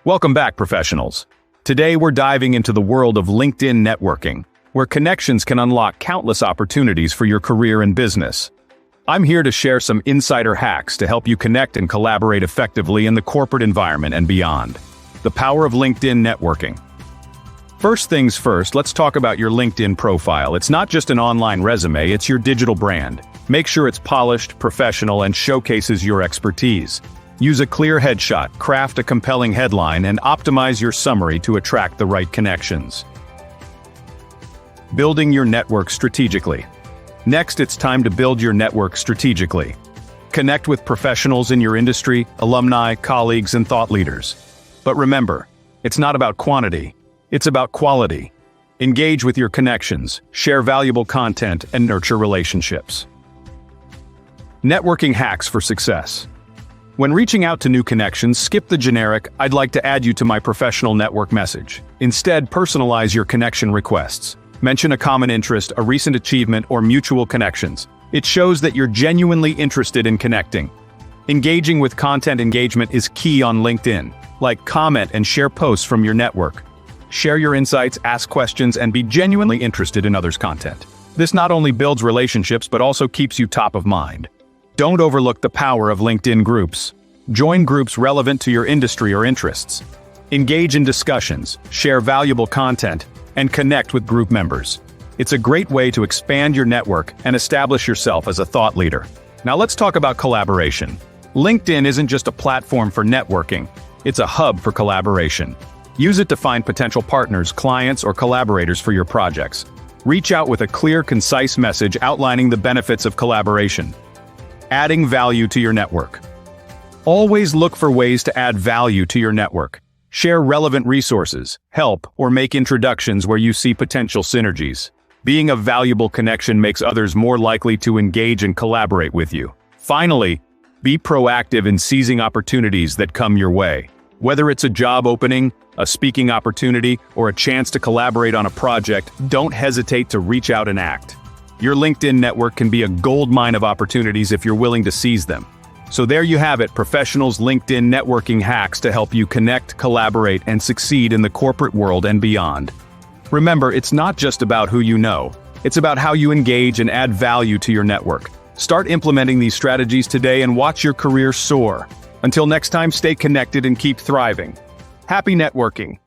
Welcome back, professionals. Today we're diving into the world of LinkedIn networking, where connections can unlock countless opportunities for your career and business. I'm here to share some insider hacks to help you connect and collaborate effectively in the corporate environment and beyond. The power of LinkedIn networking. First things first, let's talk about your LinkedIn profile. It's not just an online resume, it's your digital brand. Make sure it's polished, professional, and showcases your expertise. Use a clear headshot, craft a compelling headline, and optimize your summary to attract the right connections. Building your network strategically. Next, it's time to build your network strategically. Connect with professionals in your industry, alumni, colleagues, and thought leaders. But remember, it's not about quantity, it's about quality. Engage with your connections, share valuable content, and nurture relationships. Networking hacks for success. When reaching out to new connections, skip the generic, "I'd like to add you to my professional network" message. Instead, personalize your connection requests. Mention a common interest, a recent achievement, or mutual connections. It shows that you're genuinely interested in connecting. Engaging with content engagement is key on LinkedIn. Like, comment, and share posts from your network. Share your insights, ask questions, and be genuinely interested in others' content. This not only builds relationships but also keeps you top of mind. Don't overlook the power of LinkedIn groups. Join groups relevant to your industry or interests. Engage in discussions, share valuable content, and connect with group members. It's a great way to expand your network and establish yourself as a thought leader. Now let's talk about collaboration. LinkedIn isn't just a platform for networking, it's a hub for collaboration. Use it to find potential partners, clients, or collaborators for your projects. Reach out with a clear, concise message outlining the benefits of collaboration. Adding value to your network. Always look for ways to add value to your network. Share relevant resources, help, or make introductions where you see potential synergies. Being a valuable connection makes others more likely to engage and collaborate with you. Finally, be proactive in seizing opportunities that come your way. Whether it's a job opening, a speaking opportunity, or a chance to collaborate on a project, don't hesitate to reach out and act. Your LinkedIn network can be a goldmine of opportunities if you're willing to seize them. So there you have it, professionals' LinkedIn networking hacks to help you connect, collaborate, and succeed in the corporate world and beyond. Remember, it's not just about who you know, it's about how you engage and add value to your network. Start implementing these strategies today and watch your career soar. Until next time, stay connected and keep thriving. Happy networking!